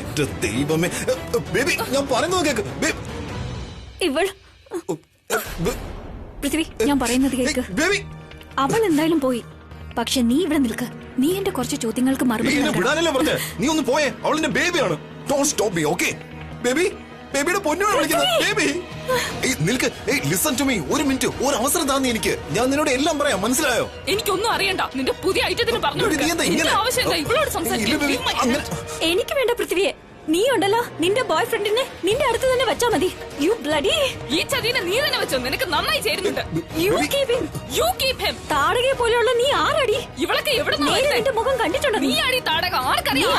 എന്റെ ദൈവമേ ബേബി, ഞാൻ പറയുന്നത് കേക്ക്. ഇവൾ പൃഥ്വി, ഞാൻ പറയുന്നത് കേക്ക്. ബേബി, അവൾ എന്തായാലും പോയി. പക്ഷെ നീ ഇവിടെ നിൽക്ക്. നീ എന്റെ കുറച്ച് ചോദ്യങ്ങൾക്ക് മറുപടി വിടാനല്ലേ പറഞ്ഞേ? നീ ഒന്ന് പോയേ. അവളെന്റെ ബേബിയാണ്. Don't stop me, okay? Baby, ബേബിയുടെ പൊന്നോട് വിളിക്കുന്നത്. ബേബി നിൽക്ക്. Listen to me. ഒരു മിനിറ്റ്, ഒരു അവസരം താന്നി എനിക്ക്. ഞാൻ നിന്നോട് എല്ലാം പറയാം, മനസ്സിലായോ? എനിക്കൊന്നും അറിയണ്ട. നിന്റെ പുതിയ ഐറ്റത്തിന് പറഞ്ഞു. എനിക്ക് വേണ്ട പൃഥ്വിയെ. നീ ഉണ്ടല്ലോ, നിന്റെ ബോയ് ഫ്രണ്ടിനെ നിന്റെ അടുത്ത് തന്നെ വെച്ചാ മതി. You bloody. ഈ ചതിനെ നീ തന്നെ വെച്ചോ. നിനക്ക് നന്നായി ചേരുന്നുണ്ട്. താടകയെ പോലെയുള്ള നീ ആരടി? ഇവളൊക്കെ എവിടെ നിന്റെ മുഖം കണ്ടിട്ടുണ്ടോ? നീ ആടി താടക. ആർക്കറിയാം?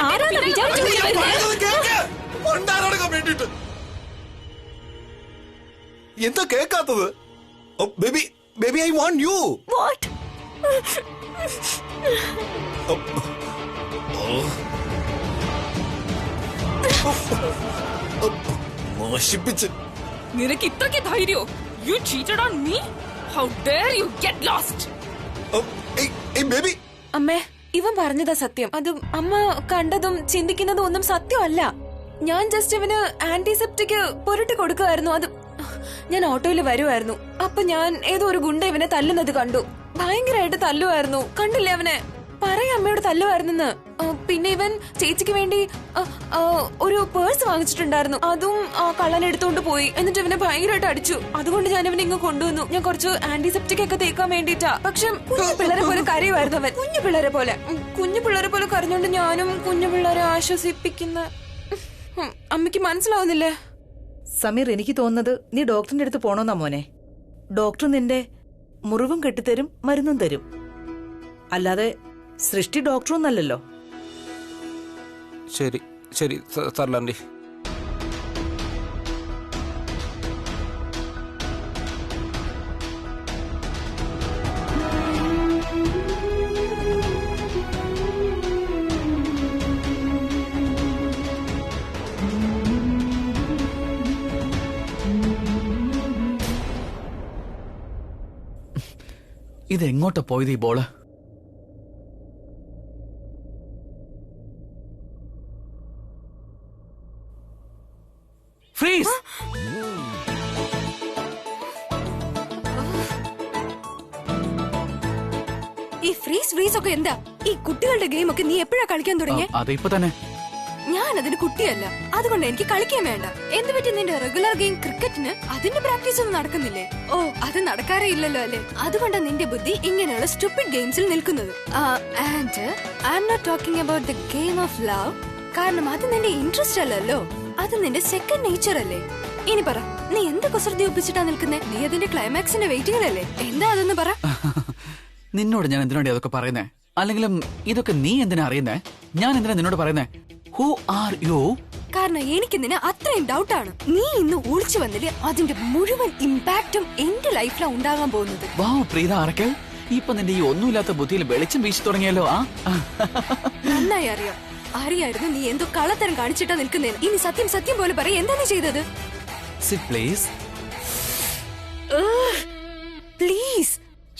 എന്താ കേക്കാത്തത്? Baby, baby, I want you. What? മോശിപ്പിച്ച്. നിനക്ക് ഇത്രയ്ക്ക് ധൈര്യോ? You cheated on me. How dare you get lost? Baby, അമ്മേ, ഇവൻ പറഞ്ഞതാ സത്യം. അത് അമ്മ കണ്ടതും ചിന്തിക്കുന്നതും ഒന്നും സത്യമല്ല. ഞാൻ ജസ്റ്റ് ഇവന് ആന്റിസെപ്റ്റിക് പുരട്ടി കൊടുക്കുമായിരുന്നു. അത് ഞാൻ ഓട്ടോയിൽ വരുമായിരുന്നു. അപ്പൊ ഞാൻ ഏതോ ഒരു ഗുണ്ട ഇവനെ തല്ലുന്നത് കണ്ടു. ഭയങ്കരമായിട്ട് തല്ലുമായിരുന്നു. കണ്ടില്ലേ അവനെ? പറയാ അമ്മയോട് തല്ലുമായിരുന്നെന്ന്. പിന്നെ ഇവൻ ചേച്ചിക്ക് വേണ്ടി ഒരു പേഴ്സ് വാങ്ങിച്ചിട്ടുണ്ടായിരുന്നു. അതും കള്ളൻ എടുത്തോണ്ട് പോയി. എന്നിട്ട് ഇവനെ ഭയങ്കരമായിട്ട് അടിച്ചു. അതുകൊണ്ട് ഞാൻ ഇവനെ ഇങ്ങ് കൊണ്ടുവന്നു. ഞാൻ കുറച്ച് ആന്റിസെപ്റ്റിക് ഒക്കെ തേക്കാൻ വേണ്ടിട്ടാ. പക്ഷെ കുഞ്ഞു പിള്ളേരെ പോലെ കരയുമായിരുന്നു അവൻ. കുഞ്ഞു പിള്ളേരെ പോലെ കരഞ്ഞോണ്ട് ഞാനും കുഞ്ഞു പിള്ളേരെ ആശ്വസിപ്പിക്കുന്ന അമ്മയ്ക്ക് മനസ്സിലാവുന്നില്ലേ? സമീർ, എനിക്ക് തോന്നുന്നത് നീ ഡോക്ടറിന്റെ അടുത്ത് പോണോന്നാ മോനെ. ഡോക്ടർ നിന്റെ മുറിവും കെട്ടിത്തരും, മരുന്നും തരും. അല്ലാതെ സൃഷ്ടി ഡോക്ടറൊന്നല്ലല്ലോ. ശരി ശരി സാറിലാണ്ടി. ഇതെങ്ങോട്ടാ പോയത് ഈ ബോള്? ഫ്രീസ്! ഈ ഫ്രീസ് ഒക്കെ എന്താ? ഈ കുട്ടികളുടെ ഗെയിം ഒക്കെ നീ എപ്പോഴാ കളിക്കാൻ തുടങ്ങിയ? അതെ, ഇപ്പൊ തന്നെ. ഞാൻ അതിന് കുട്ടിയല്ല, അതുകൊണ്ട് എനിക്ക് കളിക്കാൻ വേണ്ട. എന്ത് പറ്റി നിന്റെ റെഗുലർ ഗെയിം ക്രിക്കറ്റിന്? അതിന്റെ പ്രാക്ടീസ് ഒന്നും നടക്കുന്നില്ലേ? ഓ, അത് നടക്കാറേ ഇല്ലല്ലോ അല്ലേ? അതുകൊണ്ടാണ് നിന്റെ ബുദ്ധി ഇങ്ങനെയുള്ള സ്റ്റുപ്പിഡ് ഗെയിംസിൽ നിൽക്കുന്നത്. And I am not talking about the game of love. കാരണം അത് നിന്റെ ഇൻട്രസ്റ്റ് അല്ലല്ലോ, അത് നിന്റെ സെക്കൻഡ് നേച്ചർ അല്ലേ. ഇനി പറ, നീ എന്ത് കുസൃതി ഒപ്പിച്ചിട്ടാ നിൽക്കുന്നേ? നീ അതിന്റെ ക്ലൈമാക്സിന്റെ വെയിറ്റിംഗിലല്ലേ? എന്താ അതൊന്ന് പറ. നിന്നോട് ഞാൻ എന്തിനാണ് അതൊക്കെ പറയുന്നേ? അല്ലെങ്കിലും ഇതൊക്കെ നീ എന്തിനാ അറിയുന്നേ? ഞാൻ എന്തിനാ നിന്നോട് പറയുന്നേ? Who are you? കാരണം എനിക്ക് നിന്നെ അത്രയും ഡൗട്ടാണ്. നീ ഇന്ന് ഒളിച്ചു വന്നില്ലേ, അതിന്റെ മുഴുവൻ ഇമ്പാക്റ്റും എന്റെ ലൈഫിലാണ് ഉണ്ടാകാൻ പോകുന്നത്. വാവ് പ്രീത ആർക്കൽ, ഇപ്പൊ നിന്റെ ഈ ഒന്നുമില്ലാത്ത ബുദ്ധിയിൽ വെളിച്ചം വീശി തുടങ്ങിയല്ലോ. നന്നായി അറിയായിരുന്നു നീ എന്തോ കള്ളത്തരം കാണിച്ചിട്ടാ നിൽക്കുന്നേന്ന്. ഇനി സത്യം സത്യം പോലെ പറ, എന്താ നീ ചെയ്തത്? പ്ലീസ്. പ്ലീസ്.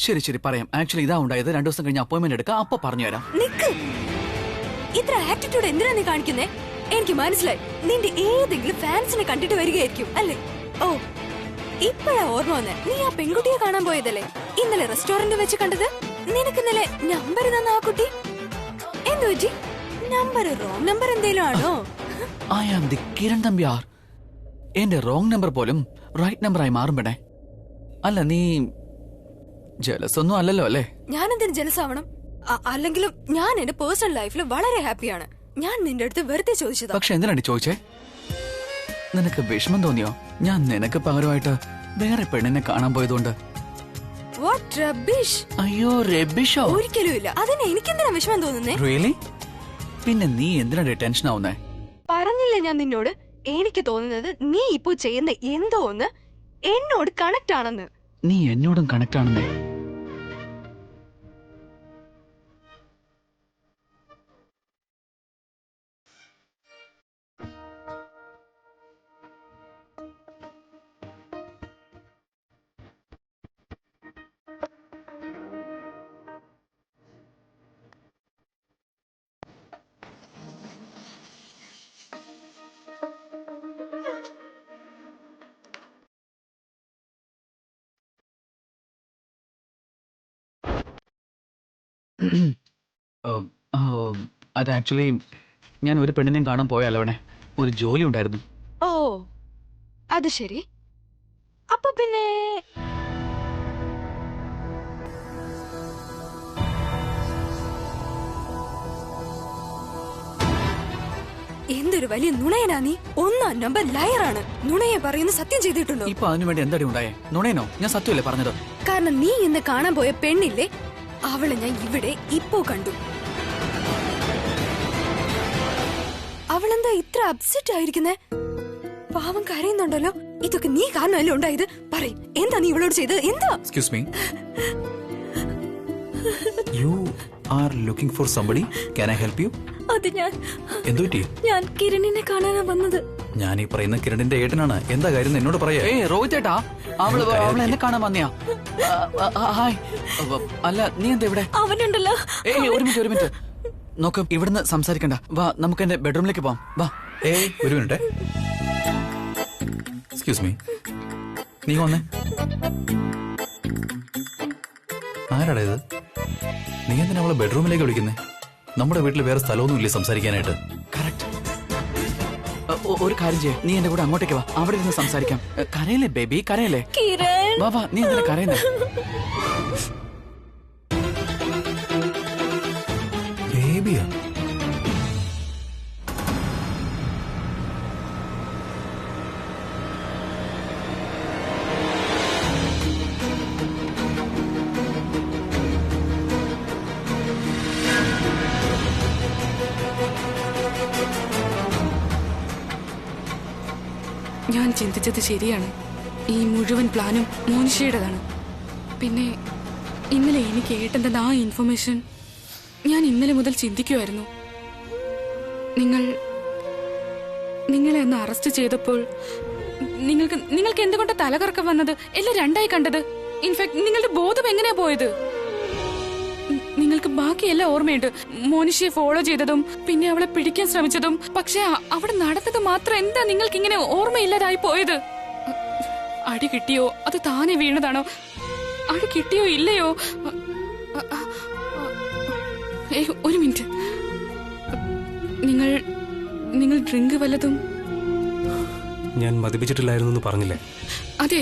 ശരി ശരി പറയാം. ആക്ച്വലി ഇതാ ഉണ്ടായത്. 2 ദിവസം കഴിഞ്ഞ് അപ്പോയിന്റ്മെന്റ് എടുക്കാം, അപ്പൊ പറഞ്ഞുതരാം. നിക്ക്, ഇത്ര ആറ്റിറ്റ്യൂഡ് എന്തിനാ നീ കാണിക്കുന്നേ? എനിക്ക് മനസ്സിലായി, നിന്റെ ഏതെങ്കിലും ഫാൻസിനെ കണ്ടിട്ട് വരികയായിരിക്കും അല്ലേ? ഓ, ഇപ്പഴാ ഓർമ്മ വന്നേ. നീ ആ പെൺകുട്ടിയെ കാണാൻ പോയതല്ലേ ഇന്നലെ റെസ്റ്റോറന്റ് വെച്ച് കണ്ടത്? നിനക്ക് ഇന്നലെ നമ്പർ തന്ന ആ കുട്ടി എന്തു പറ്റി? നമ്പർ റോങ് നമ്പർ എന്തേലും ആണോ? I am the Kiran Nambiar. എന്റെ റോങ് നമ്പർ പോലും റൈറ്റ് നമ്പറായി മാറുമ്പടേ. അല്ല, നീ ജലസ് ഒന്നും അല്ലല്ലോ അല്ലേ? ഞാൻ എന്തിനു ജലസ് ആവണം? അല്ലെങ്കിലും ഞാൻ എന്റെ പേഴ്സണൽ ലൈഫിൽ വളരെ ഹാപ്പിയാണ്. ഞാൻ നിന്റെ അടുത്ത് വെറുതെ ചോദിച്ചതാ. പക്ഷെ എന്തിനാണ് ചോദിച്ചേ? നിനക്ക് വിഷമം തോന്നിയോ ഞാൻ നിനക്ക് പകരമായിട്ട് വേറെ പെണ്ണിനെ കാണാൻ പോയതുകൊണ്ട്? What rubbish! അയ്യോ, റബ്ബിഷോ? ഒരിക്കലും ഇല്ല. അതിന് എനിക്കെന്തിനാ വിഷമം തോന്നുന്നേ? റിയലി? പിന്നെ നീ എന്തിനാണ് ടെൻഷൻ ആവുന്നേ? പറഞ്ഞില്ലേ ഞാൻ നിന്നോട്, എനിക്ക് തോന്നുന്നത് നീ ഇപ്പോ ചെയ്യുന്ന എന്തോ ഒന്ന് എന്നോട് കണക്ട് ആണെന്ന്. നീ എന്നോടും കണക്ട് ആണെന്നേ? അത് ആക്ച്വലി ഞാൻ ഒരു പെണ്ണിനെയും കാണാൻ പോയാലോ അവിടെ ഒരു ജോലി ഉണ്ടായിരുന്നു. ഓ അത് ശരി. അപ്പൊ പിന്നെ എന്തൊരു വലിയ നുണയനാ നീ. 1 നമ്പർ ലയറാണ്. നുണയെ പറയുന്ന സത്യം ചെയ്തിട്ടുണ്ടോ? ഇപ്പൊ അതിനു വേണ്ടി എന്തടി ഉണ്ടായേ? നുണേനോ? ഞാൻ സത്യമല്ലേ പറഞ്ഞത്? കാരണം നീ ഇന്ന് കാണാൻ പോയ പെണ്ണില്ലേ, അവളെ ഞാൻ ഇവിടെ ഇപ്പോ കണ്ടു. അവളെന്താ ഇത്ര അപ്സെറ്റ് ആയിരിക്കുന്നേ? പാവം കരയുന്നുണ്ടല്ലോ. ഇതൊക്കെ നീ കാരണമല്ലേ ഉണ്ടായത്? പറയും, എന്താ നീ ഇവളോട് ചെയ്തത്? എന്താ? Excuse me. You are looking for somebody? Can I help you? അത് എന്തുപറ്റി? ഞാൻ കിരണിനെ കാണാനാ വന്നത്. ഞാൻ ഈ പറയുന്ന കിരണിന്റെ ഏട്ടനാണ്. എന്താ കാര്യം എന്നോട് പറയാ. റോഹിത് ചേട്ടാ, അവള് എന്നെ കാണാൻ വന്നിയാ? ഹായ്. അല്ല, നീ എന്താ ഇവിടെ? അവനുണ്ടല്ലോ. ഒരു മിനിറ്റ് നോക്ക്, ഇവിടുന്ന് സംസാരിക്കണ്ട. വാ, നമുക്ക് എന്റെ ബെഡ്റൂമിലേക്ക് പോവാം. വാ. ഒരു മിനിറ്റ്. എക്സ്ക്യൂസ് മീ, നീ വന്നേ. ആരാടാ ഇത്? നീ എന്തിനാ അവളെ ബെഡ്റൂമിലേക്ക് വിളിക്കുന്നേ? നമ്മുടെ വീട്ടിൽ വേറെ സ്ഥലമൊന്നും ഇല്ലേ സംസാരിക്കാനായിട്ട്? കറക്റ്റ്. ഒരു കാര്യം ചെയ്യ, നീ എന്റെ കൂടെ അങ്ങോട്ടേക്ക് വാ, അവിടെ ഇരുന്ന് സംസാരിക്കാം. കരയല്ലേ ബേബി, കരയല്ലേ? വാ വാ, നീ എന്തിനാ കരയുന്നേ? ബേബിയാ? ഞാൻ ചിന്തിച്ചത് ശരിയാണ്. ഈ മുഴുവൻ പ്ലാനും മോനിഷയുടേതാണ്. പിന്നെ ഇന്നലെ എനിക്ക് ഏട്ടൻ്റെ ആ ഇൻഫർമേഷൻ ഞാൻ ഇന്നലെ മുതൽ ചിന്തിക്കുമായിരുന്നു. നിങ്ങളെ അന്ന് അറസ്റ്റ് ചെയ്തപ്പോൾ നിങ്ങൾക്ക് എന്തുകൊണ്ട് തലകറക്കം വന്നത്? എല്ലാം രണ്ടായി കണ്ടത്. ഇൻഫാക്ട് നിങ്ങളുടെ ബോധം എങ്ങനെയാ പോയത്? നിങ്ങൾക്ക് ബാക്കിയെല്ലാം ഓർമ്മയുണ്ട്. മോനിഷയെ ഫോളോ ചെയ്തതും പിന്നെ അവളെ പിടിക്കാൻ ശ്രമിച്ചതും. പക്ഷെ അവിടെ നടന്നത് മാത്രം എന്താ നിങ്ങൾക്ക് ഇങ്ങനെ ഓർമ്മയില്ലാതായി പോയത്? അടി കിട്ടിയോ അത് താനെ വീണതാണോ? അടി കിട്ടിയോ ഇല്ലയോ? ഒരു മിനിറ്റ്. നിങ്ങൾ ഡ്രിങ്ക് വല്ലതും? ഞാൻ മദ്യപിച്ചിട്ടില്ലായിരുന്നു പറഞ്ഞില്ലേ? അതെ.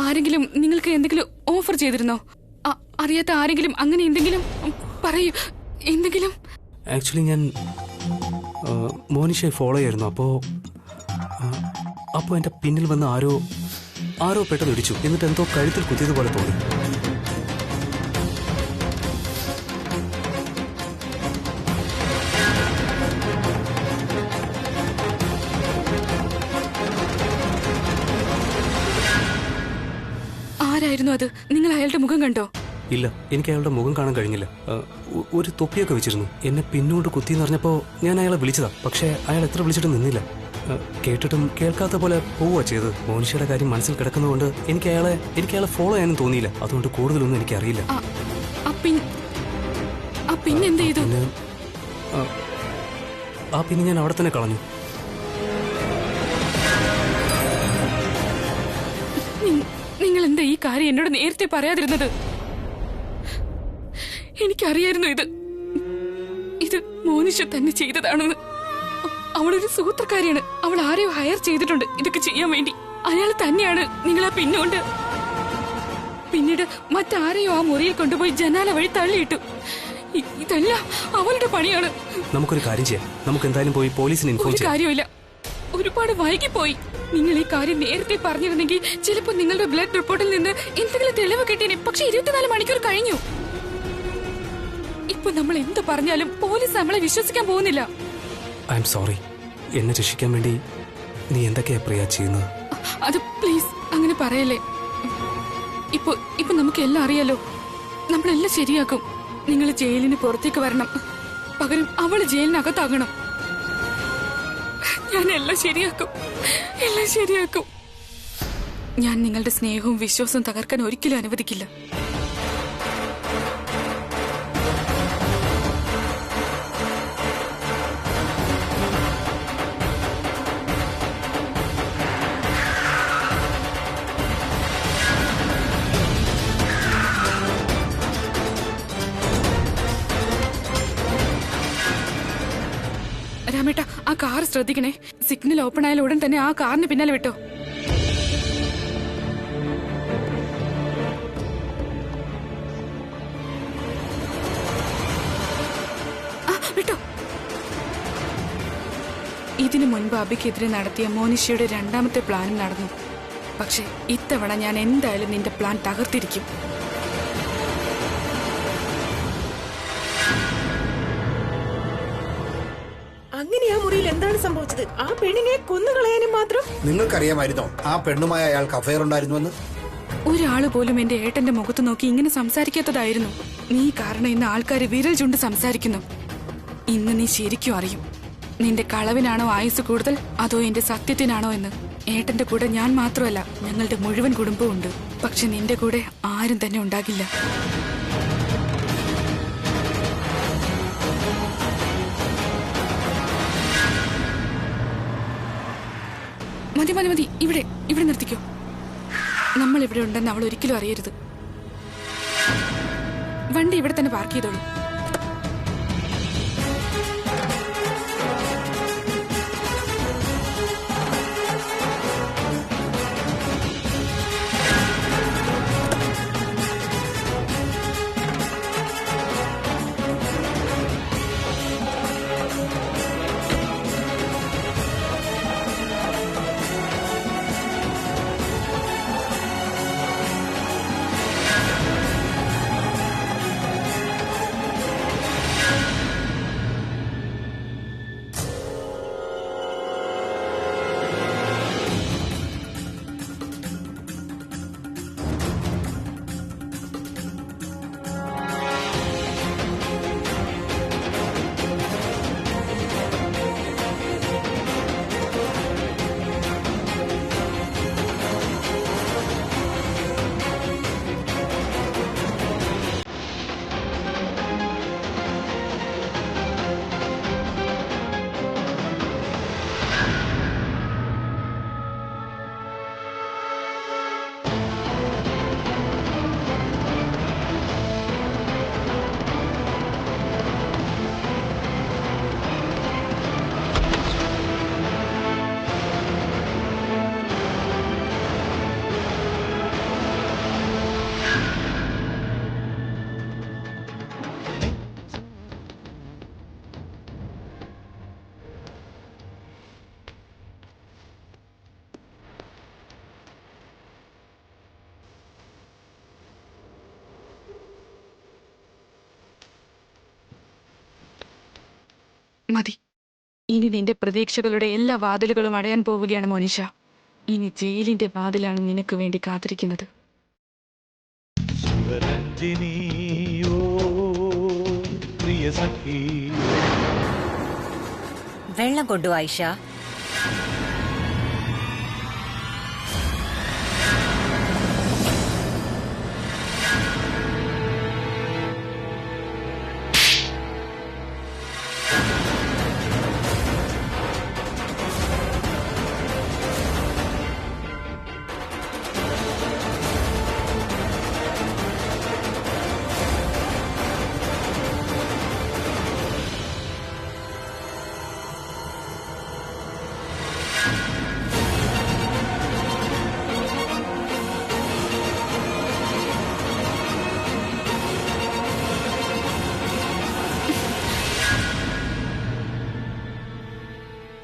ആരെങ്കിലും നിങ്ങൾക്ക് എന്തെങ്കിലും ഓഫർ ചെയ്തിരുന്നോ? അറിയാത്ത ആരെങ്കിലും അങ്ങനെ എന്തെങ്കിലും പറയൂ. എന്തെങ്കിലും? ആക്ച്വലി ഞാൻ മോനിഷയെ ഫോളോ ചെയ്യായിരുന്നു. അപ്പോ എന്റെ പിന്നിൽ വന്ന് ആരോ പെട്ടെന്ന് ഇടിച്ചു. എന്നിട്ട് എന്തോ കഴുത്തിൽ കുത്തിയതുപോലെ തോന്നി. ആരായിരുന്നു അത്? നിങ്ങൾ അയാളുടെ മുഖം കണ്ടോ? ഇല്ല, എനിക്ക് അയാളുടെ മുഖം കാണാൻ കഴിഞ്ഞില്ല. ഒരു തൊപ്പിയൊക്കെ വെച്ചിരുന്നു. എന്നെ പിന്നോട്ട് കുത്തിന്ന് പറഞ്ഞപ്പോ ഞാൻ അയാളെ വിളിച്ചതാ. പക്ഷെ അയാൾ എത്ര വിളിച്ചിട്ടും നിന്നില്ല. കേട്ടിട്ടും കേൾക്കാത്ത പോലെ പോവുക ചെയ്തത്. മോനിഷയുടെ കാര്യം മനസ്സിൽ കിടക്കുന്നതുകൊണ്ട് എനിക്ക് അയാളെ ഫോളോ ചെയ്യാനും തോന്നിയില്ല. അതുകൊണ്ട് കൂടുതലൊന്നും എനിക്കറിയില്ല. പിന്നെന്ത് ചെയ്തു? പിന്നെ ഞാൻ അവിടെ തന്നെ കളഞ്ഞു. നിങ്ങൾ എന്താ ഈ കാര്യം എന്നോട് നേരത്തെ പറയാതിരുന്നത്? എനിക്കറിയായിരുന്നു ഇത് മോനിഷ തന്നെ ചെയ്തതാണെന്ന്. അവളൊരു സൂത്രക്കാരിയാണ്. അവൾ ആരെയോ ഹയർ ചെയ്തിട്ടുണ്ട് ഇതൊക്കെ ചെയ്യാൻ വേണ്ടി. അയാൾ തന്നെയാണ് നിങ്ങളെ പിന്നോണ്ട് പിന്നീട് മറ്റാരെയോ ആ മുറിയിൽ കൊണ്ടുപോയി ജനാല വഴി തള്ളിയിട്ടു. ഇതെല്ലാം അവളുടെ പണിയാണ്. നമുക്കൊരു കാര്യം ചെയ്യാം. നമുക്ക് എന്തായാലും പോയി പോലീസിന് ഇൻഫോം ചെയ്യാം. കാര്യമില്ല, ഒരുപാട് വൈകിപ്പോയി. നിങ്ങൾ ഈ കാര്യം നേരത്തെ പറഞ്ഞിരുന്നെങ്കിൽ ചിലപ്പോൾ നിങ്ങളുടെ ബ്ലഡ് റിപ്പോർട്ടിൽ നിന്ന് എന്തെങ്കിലും തെളിവ് കിട്ടിയേനെ. പക്ഷെ 24 മണിക്കൂർ കഴിഞ്ഞു. ഇപ്പൊ നമ്മൾ എന്ത് പറഞ്ഞാലും പോലീസ് നമ്മളെ വിശ്വസിക്കാൻ പോകുന്നില്ല. I am sorry. എന്നെ രക്ഷിക്കാൻ വേണ്ടി നീ എന്തൊക്കെയാ പ്രിയ ചെയ്യുന്നത്? അത് പ്ലീസ് അങ്ങനെ പറയല്ലേ. ഇപ്പൊ നമുക്ക് എല്ലാം അറിയാലോ. നമ്മളെല്ലാം ശരിയാക്കും. നിങ്ങൾ ജയിലിന് പുറത്തേക്ക് വരണം. പകരം അവള് ജയിലിനകത്താകണം. ഞാൻ എല്ലാം ശരിയാക്കും. ഞാൻ നിങ്ങളുടെ സ്നേഹവും വിശ്വാസവും തകർക്കാൻ ഒരിക്കലും അനുവദിക്കില്ല. കാർ ശ്രദ്ധിക്കണേ. സിഗ്നൽ ഓപ്പൺ ആയാൽ ഉടൻ തന്നെ ആ കാറിന് പിന്നാലെ വിട്ടോ. വിട്ടോ. ഇതിനു മുൻപ് അബിക്കെതിരെ നടത്തിയ മോനിഷയുടെ രണ്ടാമത്തെ പ്ലാനും നടന്നു. പക്ഷെ ഇത്തവണ ഞാൻ എന്തായാലും നിന്റെ പ്ലാൻ തകർത്തിരിക്കും. അങ്ങനെ ആ മുറിയിൽ എന്താണ് സംഭവിച്ചത്? ആ പെണ്ണിനെ കൊന്നുകളയാനും മാത്രം നിങ്ങൾക്കറിയാമായിരുന്നോ ആ പെണ്ണുമായി അയാൾക്ക് അഫയർ ഉണ്ടായിരുന്നുവെന്ന്? ഒരാള് പോലും എന്റെ ഏട്ടന്റെ മുഖത്ത് നോക്കി ഇങ്ങനെ സംസാരിക്കാത്തതായിരുന്നു. നീ കാരണം ഇന്ന് ആൾക്കാര് വിരൽ ചുണ്ട് സംസാരിക്കുന്നു. ഇന്ന് നീ ശരിക്കും അറിയും നിന്റെ കളവിനാണോ ആയുസ് കൂടുതൽ അതോ എന്റെ സത്യത്തിനാണോ എന്ന്. ഏട്ടന്റെ കൂടെ ഞാൻ മാത്രമല്ല, ഞങ്ങളുടെ മുഴുവൻ കുടുംബവും ഉണ്ട്. പക്ഷെ നിന്റെ കൂടെ ആരും തന്നെ ഉണ്ടാകില്ല. മതി മതി മതി, ഇവിടെ നിർത്തിക്കോ. നമ്മൾ ഇവിടെ ഉണ്ടെന്ന് അവൾ ഒരിക്കലും അറിയരുത്. വണ്ടി ഇവിടെ തന്നെ പാർക്ക് ചെയ്തോളൂ. മതി. ഇനി നിന്റെ പ്രതീക്ഷകളുടെ എല്ലാ വാതിലുകളും അടയാൻ പോവുകയാണ് മോനിഷ. ഇനി ജയിലിന്റെ വാതിലാണ് നിനക്ക് വേണ്ടി കാത്തിരിക്കുന്നത്. വെള്ളം കൊണ്ടുവാ Ayisha.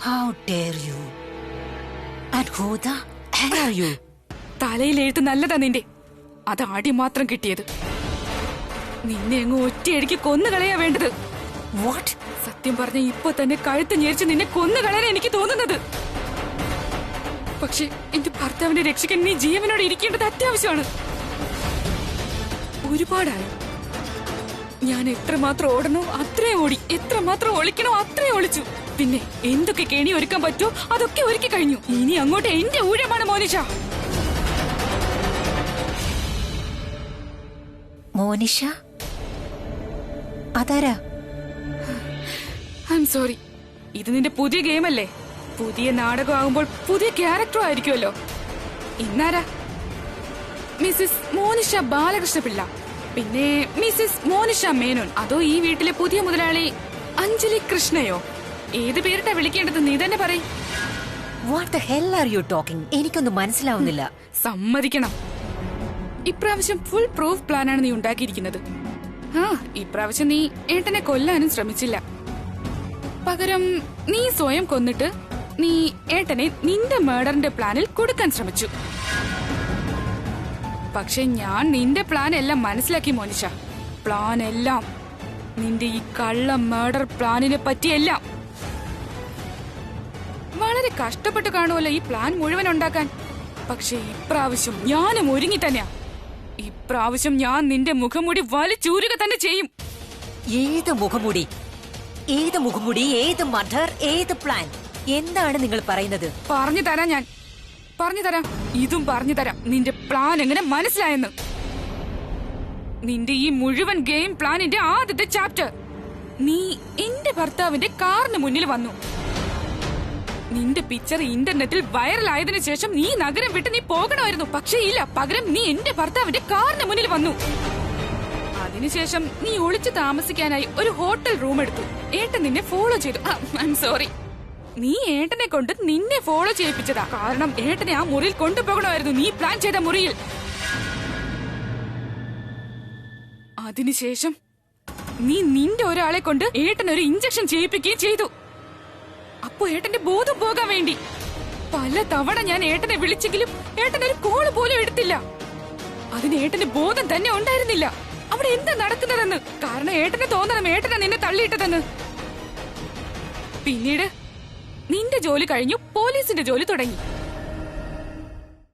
How dare you? And who the hell are you? തലയിൽ എഴുത്ത് നല്ലതാ നിന്റെ. അത് ആടി മാത്രം കിട്ടിയത്. നിന്നെ അങ്ങ് ഒറ്റയടിക്ക് കൊന്നുകളയാ വേണ്ടത്. What? സത്യം പറഞ്ഞ ഇപ്പൊ തന്നെ കഴുത്ത് ഞെരിച്ച് നിന്നെ കൊന്നുകളയാൻ എനിക്ക് തോന്നുന്നത്. പക്ഷെ എന്റെ ഭർത്താവിനെ രക്ഷിക്കാൻ നീ ജീവനോടെ ഇരിക്കേണ്ടത് അത്യാവശ്യമാണ്. ഒരുപാടായി. ഞാൻ എത്രമാത്രം ഓടണോ അത്രേ ഓടി, എത്രമാത്രം ഒളിക്കണോ അത്രേ ഒളിച്ചു. പിന്നെ എന്തൊക്കെ കെണി ഒരുക്കാൻ പറ്റുമോ അതൊക്കെ ഒരുക്കി കഴിഞ്ഞു. ഇനി അങ്ങോട്ട് എന്റെ ഊഴമാണ് മോനിഷ. മോനിഷ? അതാരാ? I am sorry. ഇത് നിന്റെ പുതിയ ഗെയിമല്ലേ? പുതിയ നാടകമാകുമ്പോൾ പുതിയ ക്യാരക്ടറും ആയിരിക്കുമല്ലോ. ഇന്നാരാ? മിസ്സിസ് മോനിഷ ബാലകൃഷ്ണപിള്ള. പിന്നെ മിസ്സിസ് മോനിഷ മേനോൻ. അതോ ഈ വീട്ടിലെ പുതിയ മുതലാളി അഞ്ജലി കൃഷ്ണയോ? ഏത് പേരിട്ടാ വിളിക്കേണ്ടത് നീ തന്നെ പറയും. What the hell are you talking? എനിക്കൊന്നും മനസ്സിലാവുന്നില്ല. സമ്മതിക്കണം, ഇപ്രാവശ്യം ഫുൾ പ്രൂഫ് പ്ലാനാണ് നീ ഉണ്ടാക്കിയിരിക്കുന്നത്. ഇപ്രാവശ്യം നീ ഏട്ടനെ കൊല്ലാനും ശ്രമിച്ചില്ല. പകരം നീ സ്വയം കൊന്നിട്ട് നീ ഏട്ടനെ നിന്റെ മേഡറിന്റെ പ്ലാനിൽ കൊടുക്കാൻ ശ്രമിച്ചു. പക്ഷെ ഞാൻ നിന്റെ പ്ലാൻ എല്ലാം മനസ്സിലാക്കി മോനിഷ. പ്ലാൻ എല്ലാം നിന്റെ ഈ കള്ള മേഡർ പ്ലാനിനെ പറ്റിയെല്ലാം. വളരെ കഷ്ടപ്പെട്ട് കാണുമല്ലോ ഈ പ്ലാൻ മുഴുവൻ ഉണ്ടാക്കാൻ. പക്ഷെ ഇപ്രാവശ്യം ഞാനും ഒരുങ്ങി തന്നെയാ. ഇപ്രാവശ്യം ഞാൻ നിന്റെ മുഖംമൂടി വലിച്ചൂരുക തന്നെ ചെയ്യും. ഏത് മുഖംമൂടി? ഏത് മുഖംമൂടി? ഏത് മർഡർ? ഏത് പ്ലാൻ? എന്താണ് നിങ്ങൾ പറയുന്നത്? പറഞ്ഞു തരാം, ഞാൻ പറഞ്ഞു തരാം. ഇതും പറഞ്ഞു തരാം നിന്റെ പ്ലാൻ എങ്ങനെ മനസ്സിലായെന്ന്. നിന്റെ ഈ മുഴുവൻ ഗെയിം പ്ലാനിന്റെ ആദ്യത്തെ ചാപ്റ്റർ. നീ എന്റെ ഭർത്താവിന്റെ കാറിന് മുന്നിൽ വന്നു. നിന്റെ പിക്ചർ ഇന്റർനെറ്റിൽ വൈറലായതിനു ശേഷം നീ നഗരം വിട്ട് നീ പോകണമായിരുന്നു. പക്ഷേ ഇല്ല, പകരം നീ എന്റെ ഭർത്താവിന്റെ കാറിന് മുന്നിൽ വന്നു. അതിനുശേഷം നീ ഒളിച്ചു താമസിക്കാനായി ഒരു ഹോട്ടൽ റൂം എടുത്തു. ഏട്ടൻ നിന്നെ ഫോളോ ചെയ്തു. ഐ എം സോറി, നീ ഏട്ടനെ കൊണ്ട് നിന്നെ ഫോളോ ചെയ്യിപ്പിച്ചതാ. കാരണം ഏട്ടനെ ആ മുറിയിൽ കൊണ്ടുപോകണമായിരുന്നു, നീ പ്ലാൻ ചെയ്ത മുറിയിൽ. അതിനുശേഷം നീ നിന്റെ ഒരാളെ കൊണ്ട് ഏട്ടനൊരു ഇഞ്ചക്ഷൻ ചെയ്യിപ്പിക്കുകയും ചെയ്തു. അപ്പോ ഏട്ടന്റെ ബോധം പോകാൻ വേണ്ടി പല തവണ ഞാൻ ഏട്ടനെ വിളിച്ചെങ്കിലും ഏട്ടനൊരു കോള് പോലും എടുത്തില്ല. അതിന് ഏട്ടന്റെ ബോധം തന്നെ ഉണ്ടായിരുന്നില്ല അവിടെ എന്താ നടക്കുന്നതെന്ന്. കാരണം ഏട്ടനെ തോന്നണം ഏട്ടനെ നിന്നെ തള്ളിയിട്ടതെന്ന്. പിന്നീട് നിന്റെ ജോലി കഴിഞ്ഞു, പോലീസിന്റെ ജോലി തുടങ്ങി.